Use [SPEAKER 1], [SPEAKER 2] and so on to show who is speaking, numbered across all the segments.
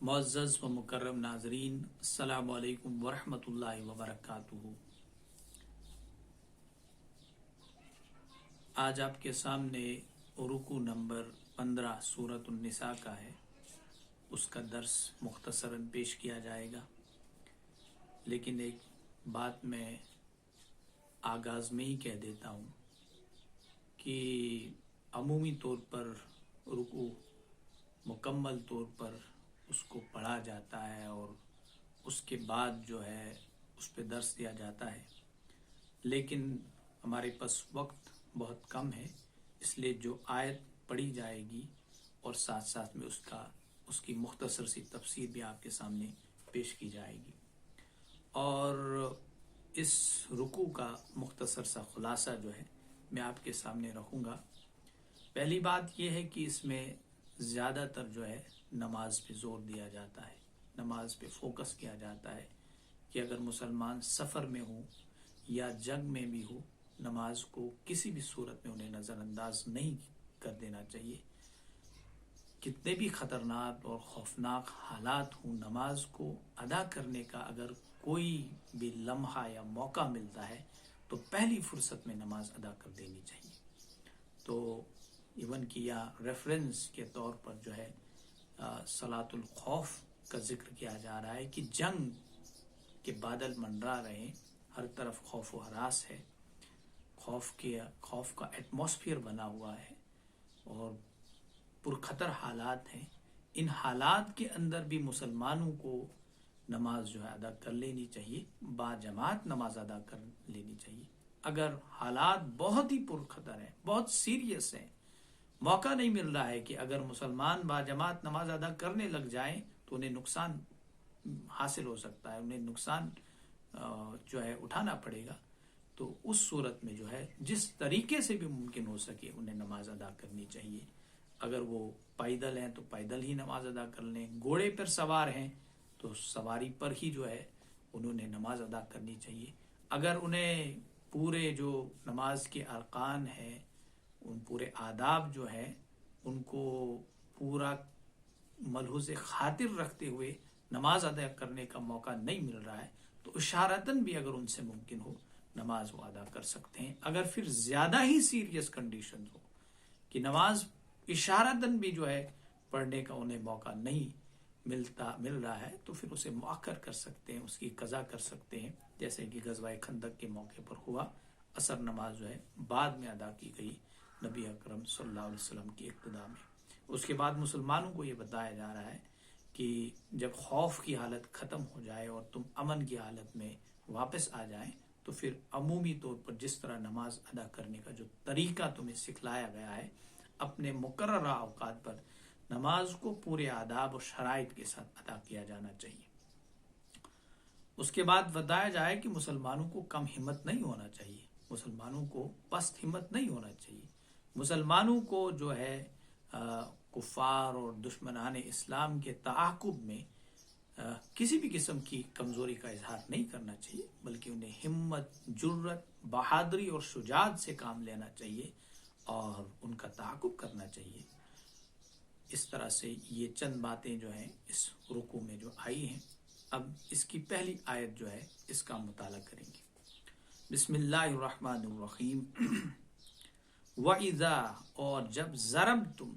[SPEAKER 1] معزز و مکرم ناظرین، السلام علیکم ورحمۃ اللہ وبرکاتہ۔ آج آپ کے سامنے رکوع نمبر 15 سورۃ النساء کا ہے، اس کا درس مختصراً پیش کیا جائے گا، لیکن ایک بات میں آغاز میں ہی کہہ دیتا ہوں کہ عمومی طور پر رکوع مکمل طور پر اس کو پڑھا جاتا ہے اور اس کے بعد جو ہے اس پہ درس دیا جاتا ہے، لیکن ہمارے پاس وقت بہت کم ہے، اس لیے جو آیت پڑھی جائے گی اور ساتھ ساتھ میں اس کی مختصر سی تفسیر بھی آپ کے سامنے پیش کی جائے گی، اور اس رکوع کا مختصر سا خلاصہ جو ہے میں آپ کے سامنے رکھوں گا۔ پہلی بات یہ ہے کہ اس میں زیادہ تر جو ہے نماز پہ زور دیا جاتا ہے، نماز پہ فوکس کیا جاتا ہے کہ اگر مسلمان سفر میں ہوں یا جنگ میں بھی ہو، نماز کو کسی بھی صورت میں انہیں نظر انداز نہیں کر دینا چاہیے۔ کتنے بھی خطرناک اور خوفناک حالات ہوں، نماز کو ادا کرنے کا اگر کوئی بھی لمحہ یا موقع ملتا ہے تو پہلی فرصت میں نماز ادا کر دینی چاہیے۔ تو ایون کہ یہاں ریفرنس کے طور پر جو ہے صلاۃ الخوف کا ذکر کیا جا رہا ہے کہ جنگ کے بادل منڈرا رہے ہیں، ہر طرف خوف و ہراس ہے، خوف کا ایٹماسفیئر بنا ہوا ہے اور پرخطر حالات ہیں۔ ان حالات کے اندر بھی مسلمانوں کو نماز جو ہے ادا کر لینی چاہیے، با جماعت نماز ادا کر لینی چاہیے۔ اگر حالات بہت ہی پرخطر ہیں، بہت سیریس ہیں، موقع نہیں مل رہا ہے کہ اگر مسلمان با جماعت نماز ادا کرنے لگ جائیں تو انہیں نقصان حاصل ہو سکتا ہے، انہیں نقصان جو ہے اٹھانا پڑے گا، تو اس صورت میں جو ہے جس طریقے سے بھی ممکن ہو سکے انہیں نماز ادا کرنی چاہیے۔ اگر وہ پیدل ہیں تو پیدل ہی نماز ادا کر لیں، گھوڑے پر سوار ہیں تو سواری پر ہی جو ہے انہوں نے نماز ادا کرنی چاہیے۔ اگر انہیں پورے جو نماز کے ارکان ہیں، ان پورے آداب جو ہیں ان کو پورا ملحوظ خاطر رکھتے ہوئے نماز ادا کرنے کا موقع نہیں مل رہا ہے تو اشارتاً بھی اگر ان سے ممکن ہو نماز وہ ادا کر سکتے ہیں۔ اگر پھر زیادہ ہی سیریس کنڈیشن ہو کہ نماز اشارتاً بھی جو ہے پڑھنے کا انہیں موقع نہیں مل رہا ہے تو پھر اسے مؤخر کر سکتے ہیں، اس کی قضا کر سکتے ہیں، جیسے کہ غزوہ خندق کے موقع پر ہوا، عصر نماز جو ہے بعد میں ادا کی گئی نبی اکرم صلی اللہ علیہ وسلم کی اقتداء میں۔ اس کے بعد مسلمانوں کو یہ بتایا جا رہا ہے کہ جب خوف کی حالت ختم ہو جائے اور تم امن کی حالت میں واپس آ جائیں تو پھر عمومی طور پر جس طرح نماز ادا کرنے کا جو طریقہ تمہیں سکھلایا گیا ہے، اپنے مقررہ اوقات پر نماز کو پورے آداب اور شرائط کے ساتھ ادا کیا جانا چاہیے۔ اس کے بعد بتایا جائے کہ مسلمانوں کو کم ہمت نہیں ہونا چاہیے، مسلمانوں کو پست ہمت نہیں ہونا چاہیے، مسلمانوں کو جو ہے کفار اور دشمنان اسلام کے تعاقب میں کسی بھی قسم کی کمزوری کا اظہار نہیں کرنا چاہیے، بلکہ انہیں ہمت، جرت، بہادری اور شجاعت سے کام لینا چاہیے اور ان کا تعاقب کرنا چاہیے۔ اس طرح سے یہ چند باتیں جو ہیں اس رکوع میں جو آئی ہیں۔ اب اس کی پہلی آیت جو ہے اس کا مطالعہ کریں گے۔ بسم اللہ الرحمن الرحیم۔ وَإِذَا، اور جب ضربتم،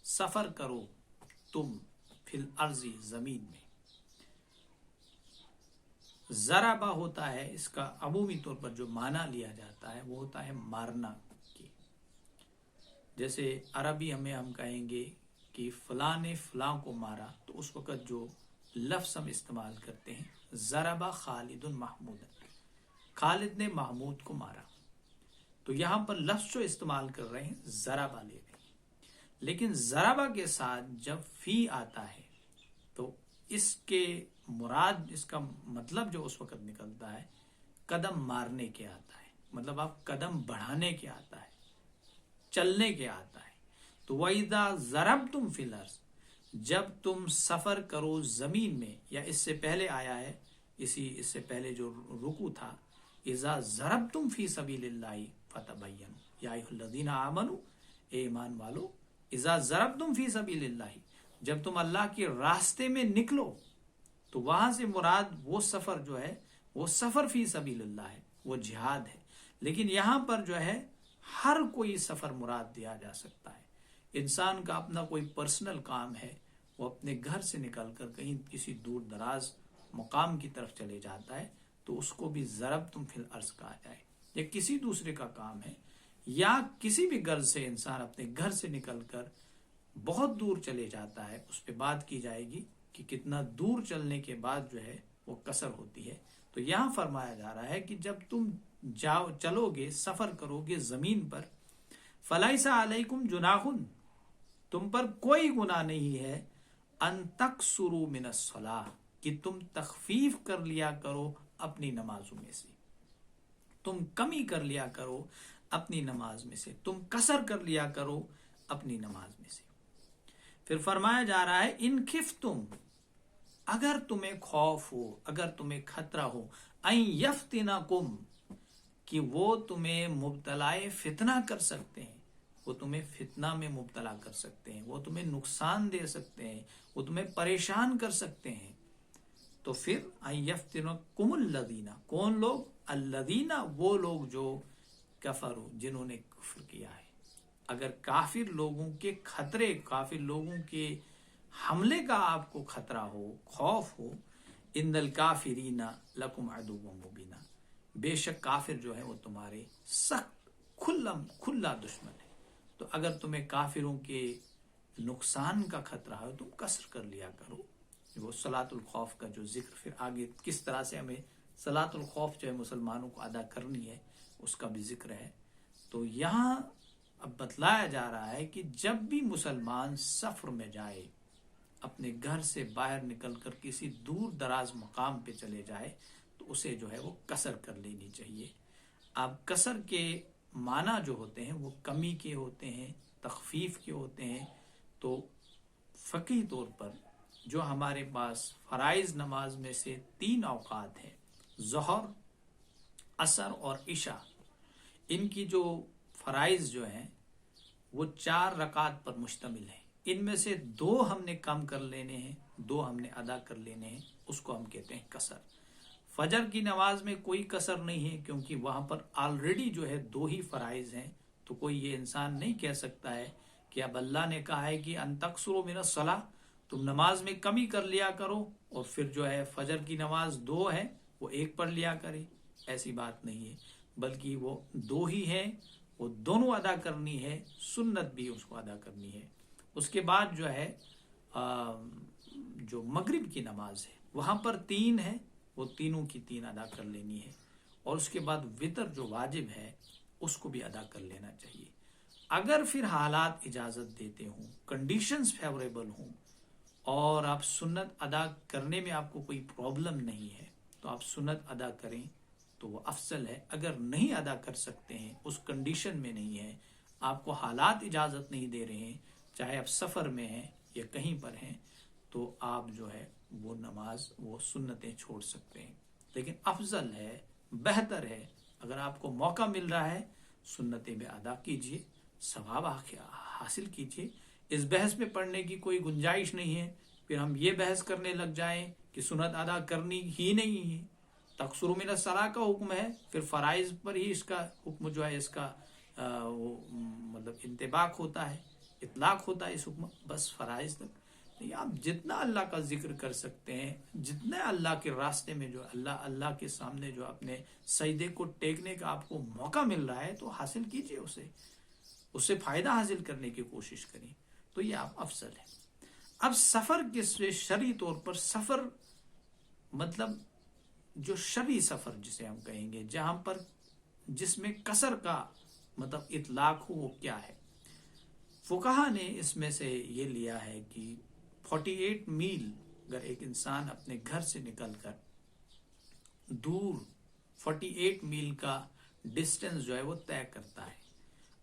[SPEAKER 1] سفر کرو تم، فی الارض، زمین میں۔ ضربہ ہوتا ہے، اس کا عمومی طور پر جو معنی لیا جاتا ہے وہ ہوتا ہے مارنا کی۔ جیسے عربی میں ہم کہیں گے کہ فلاں نے فلاں کو مارا تو اس وقت جو لفظ ہم استعمال کرتے ہیں، ضربہ خالد محمود، خالد نے محمود کو مارا، تو یہاں پر لفظ جو استعمال کر رہے ہیں ضربہ لے رہے ہیں، لیکن ضربہ کے ساتھ جب فی آتا ہے تو اس کے مراد، اس کا مطلب جو اس وقت نکلتا ہے قدم مارنے کے آتا ہے، مطلب آپ قدم بڑھانے کے آتا ہے، چلنے کے آتا ہے۔ تو وَإِذَا ضَرَبْتُمْ فِي الْأَرْضِ، جب تم سفر کرو زمین میں، یا اس سے پہلے آیا ہے، اس سے پہلے جو رکوع تھا، اذا ضربتم فی سبیل اللہ فتبینوا یا ایھا الذین آمنوا، اے ایمان والو، اذا ضربتم فی سبیل اللہ، جب تم اللہ کے راستے میں نکلو تو وہاں سے مراد وہ سفر جو ہے وہ سفر فی سبیل اللہ ہے، وہ جہاد ہے. لیکن یہاں پر جو ہے ہر کوئی سفر مراد دیا جا سکتا ہے. انسان کا اپنا کوئی پرسنل کام ہے، وہ اپنے گھر سے نکل کر کہیں کسی دور دراز مقام کی طرف چلے جاتا ہے تو اس کو بھی ضربتم فی الارض کہا جائے. یا کسی دوسرے کا کام ہے، یا کسی بھی غرض سے انسان اپنے گھر سے نکل کر بہت دور چلے جاتا ہے، اس پہ بات کی جائے گی کہ کتنا دور چلنے کے بعد جو ہے وہ قصر ہوتی ہے. تو یہاں فرمایا جا رہا ہے کہ جب تم چلو گے، سفر کرو گے زمین پر، فَلَيْسَ عَلَيْكُمْ جُنَاحٌ، تم پر کوئی گناہ نہیں ہے، ان تقصروا من الصلاۃ، کہ تم تخفیف کر لیا کرو اپنی نمازوں میں سے، تم کمی کر لیا کرو اپنی نماز میں سے، تم قصر کر لیا کرو اپنی نماز میں سے. پھر فرمایا جا رہا ہے ان خفتم، اگر تمہیں خوف ہو، اگر تمہیں خطرہ ہو، ان یفتنکم، کہ وہ تمہیں مبتلا فتنہ کر سکتے ہیں، وہ تمہیں فتنہ میں مبتلا کر سکتے ہیں، وہ تمہیں نقصان دے سکتے ہیں، وہ تمہیں پریشان کر سکتے ہیں. تو پھر ان یفتنکم الذین، کون لوگ؟ الذین، وہ لوگ جو کفروا، جنہوں نے کفر کیا ہے. اگر کافر لوگوں کے خطرے، کافر لوگوں کے حملے کا آپ کو خطرہ ہو، خوف ہو، ان الکافرین لکم عدو مبین، بے شک کافر جو ہے وہ تمہارے سخت کھلا دشمن ہے. تو اگر تمہیں کافروں کے نقصان کا خطرہ ہے تم قصر کر لیا کرو. وہ صلاۃ الخوف کا جو ذکر پھر آگے کس طرح سے ہمیں صلاۃ الخوف جو ہے مسلمانوں کو ادا کرنی ہے اس کا بھی ذکر ہے. تو یہاں اب بتلایا جا رہا ہے کہ جب بھی مسلمان سفر میں جائے، اپنے گھر سے باہر نکل کر کسی دور دراز مقام پہ چلے جائے تو اسے جو ہے وہ قصر کر لینی چاہیے. اب قصر کے معنی جو ہوتے ہیں وہ کمی کے ہوتے ہیں، تخفیف کے ہوتے ہیں. تو فقہی طور پر جو ہمارے پاس فرائض نماز میں سے 3 اوقات ہیں، ظہر، عصر اور عشاء، ان کی جو فرائض جو ہیں وہ 4 رکعات پر مشتمل ہیں. ان میں سے 2 ہم نے کم کر لینے ہیں، 2 ہم نے ادا کر لینے ہیں، اس کو ہم کہتے ہیں قصر. فجر کی نماز میں کوئی قصر نہیں ہے کیونکہ وہاں پر آلریڈی جو ہے 2 ہی فرائض ہیں. تو کوئی یہ انسان نہیں کہہ سکتا ہے کہ اب اللہ نے کہا ہے کہ ان تقصروا من الصلاۃ، تم نماز میں کمی کر لیا کرو، اور پھر جو ہے فجر کی نماز 2 ہے وہ 1 پڑھ لیا کرے. ایسی بات نہیں ہے، بلکہ وہ 2 ہی ہیں، وہ دونوں ادا کرنی ہے، سنت بھی اس کو ادا کرنی ہے. اس کے بعد جو ہے جو مغرب کی نماز ہے وہاں پر 3 ہے، وہ تینوں کی 3 ادا کر لینی ہے. اور اس کے بعد وتر جو واجب ہے اس کو بھی ادا کر لینا چاہیے. اگر پھر حالات اجازت دیتے ہوں، کنڈیشنز فیوریبل ہوں، اور آپ سنت ادا کرنے میں آپ کو کوئی پرابلم نہیں ہے تو آپ سنت ادا کریں تو وہ افضل ہے. اگر نہیں ادا کر سکتے ہیں، اس کنڈیشن میں نہیں ہے، آپ کو حالات اجازت نہیں دے رہے ہیں، چاہے آپ سفر میں ہیں یا کہیں پر ہیں، تو آپ جو ہے وہ نماز، وہ سنتیں چھوڑ سکتے ہیں. لیکن افضل ہے، بہتر ہے، اگر آپ کو موقع مل رہا ہے سنتیں بھی ادا کیجئے، ثواب حاصل کیجئے. اس بحث میں پڑھنے کی کوئی گنجائش نہیں ہے پھر ہم یہ بحث کرنے لگ جائیں کہ سنت ادا کرنی ہی نہیں ہے. تقصر من الصلاۃ کا حکم ہے، پھر فرائض پر ہی اس کا حکم جو ہے اس کا مطلب انطباق ہوتا ہے، اطلاق ہوتا ہے اس حکم، بس فرائض تک. آپ جتنا اللہ کا ذکر کر سکتے ہیں، جتنا اللہ کے راستے میں جو اللہ کے سامنے جو اپنے سجدے کو ٹیکنے کا آپ کو موقع مل رہا ہے تو حاصل کیجئے، اس سے فائدہ حاصل کرنے کی کوشش کریں، تو یہ آپ افضل ہے. اب سفر کے شرعی طور پر سفر مطلب جو شرعی سفر جسے ہم کہیں گے، جہاں پر جس میں قصر کا مطلب اطلاق ہو، وہ کیا ہے؟ فقہا نے اس میں سے یہ لیا ہے کہ 48 میل اگر ایک انسان اپنے گھر سے نکل کر دور 48 میل کا ڈسٹنس جو ہے وہ طے کرتا ہے،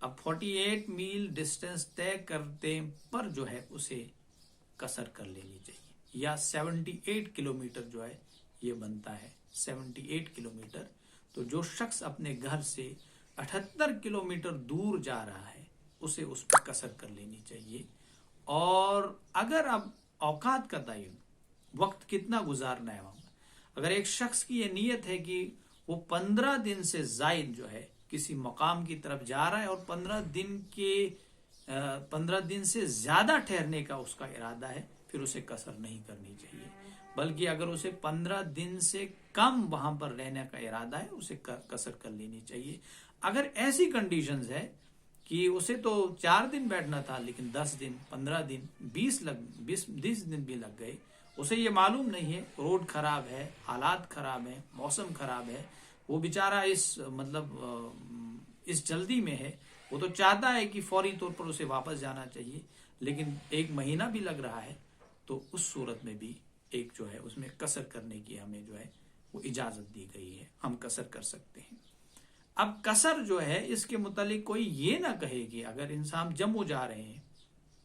[SPEAKER 1] اب 48 میل ڈسٹنس طے کرتے پر جو ہے اسے قصر کر لینی چاہیے. یا 78 کلومیٹر جو ہے یہ بنتا ہے 78 کلومیٹر. تو جو شخص اپنے گھر سے 78 کلومیٹر دور جا رہا ہے اسے اس پہ قصر کر لینی چاہیے. اور اگر اب اوقات کا تعین، وقت کتنا گزارنا ہے وہاں، اگر ایک شخص کی یہ نیت ہے کہ وہ 15 دن سے زائد جو ہے کسی مقام کی طرف جا رہا ہے اور 15 دن سے زیادہ ٹھہرنے کا اس کا ارادہ ہے، پھر اسے قصر نہیں کرنی چاہیے، بلکہ اگر اسے 15 دن سے کم وہاں پر رہنے کا ارادہ ہے اسے قصر کر لینی چاہیے۔ اگر ایسی کنڈیشنز ہے کہ اسے تو 4 دن بیٹھنا تھا لیکن 10 دن، 15 دن، 20 دن بھی لگ گئے، اسے یہ معلوم نہیں ہے، روڈ خراب ہے، حالات خراب ہیں، موسم خراب ہے، وہ بیچارہ اس جلدی میں ہے، وہ تو چاہتا ہے کہ فوری طور پر اسے واپس جانا چاہیے، لیکن 1 مہینہ بھی لگ رہا ہے، تو اس صورت میں بھی ایک جو ہے اس میں قصر کرنے کی ہمیں جو ہے وہ اجازت دی گئی ہے، ہم قصر کر سکتے ہیں۔ اب قصر جو ہے اس کے متعلق کوئی یہ نہ کہے کہ اگر انسان جموں جا رہے ہیں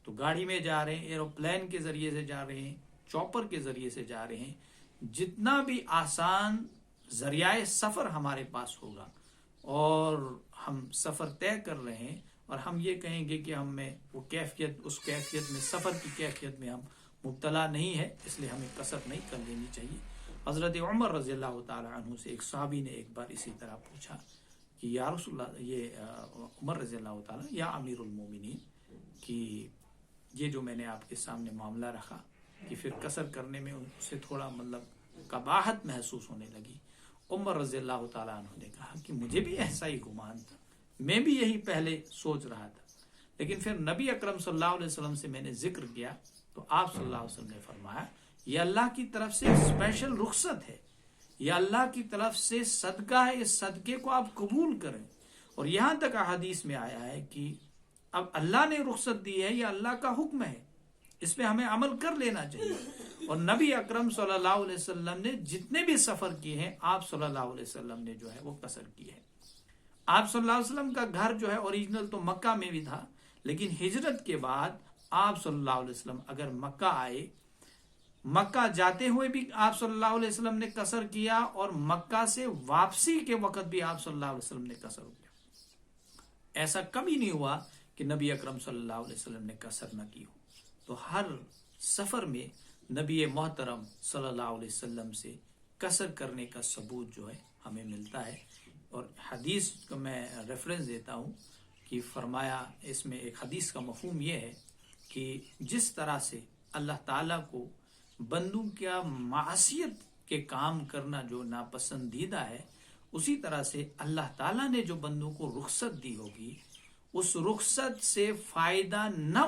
[SPEAKER 1] تو گاڑی میں جا رہے ہیں، ایروپلین کے ذریعے سے جا رہے ہیں، چوپر کے ذریعے سے جا رہے ہیں، جتنا بھی آسان ذریعہ سفر ہمارے پاس ہوگا اور ہم سفر طے کر رہے ہیں اور ہم یہ کہیں گے کہ ہم میں وہ کیفیت، اس کیفیت میں، سفر کی کیفیت میں ہم مبتلا نہیں ہے، اس لیے ہمیں قصر نہیں کر لینی چاہیے۔ حضرت عمر رضی اللہ تعالی عنہ سے ایک صحابی نے ایک بار اسی طرح پوچھا کہ یا رسول اللہ، یہ عمر رضی اللہ تعالی، یا امیر المومنین، کہ یہ جو میں نے آپ کے سامنے معاملہ رکھا کہ پھر قصر کرنے میں اسے تھوڑا قباحت محسوس ہونے لگی۔ عمر رضی اللہ تعالیٰ عنہ نے کہا کہ مجھے بھی ایسا ہی گمان تھا، میں بھی یہی پہلے سوچ رہا تھا، لیکن پھر نبی اکرم صلی اللہ علیہ وسلم سے میں نے ذکر کیا تو آپ صلی اللہ علیہ وسلم نے فرمایا یہ اللہ کی طرف سے اسپیشل رخصت ہے، یہ اللہ کی طرف سے صدقہ ہے، اس صدقے کو آپ قبول کریں۔ اور یہاں تک احادیث میں آیا ہے کہ اب اللہ نے رخصت دی ہے، یہ اللہ کا حکم ہے، اس پہ ہمیں عمل کر لینا چاہیے۔ اور نبی اکرم صلی اللہ علیہ وسلم نے جتنے بھی سفر کیے ہیں، آپ صلی اللہ علیہ وسلم نے جو ہے وہ قصر کی ہے۔ آپ صلی اللہ علیہ وسلم کا گھر جو ہے اوریجنل تو مکہ میں بھی تھا، لیکن ہجرت کے بعد آپ صلی اللہ علیہ وسلم اگر مکہ آئے، مکہ جاتے ہوئے بھی آپ صلی اللہ علیہ وسلم نے قصر کیا اور مکہ سے واپسی کے وقت بھی آپ صلی اللہ علیہ وسلم نے قصر کیا۔ ایسا کبھی نہیں ہوا کہ نبی اکرم صلی اللہ علیہ وسلم نے قصر نہ کی ہو۔ تو ہر سفر میں نبی محترم صلی اللہ علیہ وسلم سے قصر کرنے کا ثبوت جو ہے ہمیں ملتا ہے۔ اور حدیث کو میں ریفرنس دیتا ہوں کہ فرمایا، اس میں ایک حدیث کا مفہوم یہ ہے کہ جس طرح سے اللہ تعالیٰ کو بندوں کا معصیت کے کام کرنا جو ناپسندیدہ ہے، اسی طرح سے اللہ تعالیٰ نے جو بندوں کو رخصت دی ہوگی، اس رخصت سے فائدہ نہ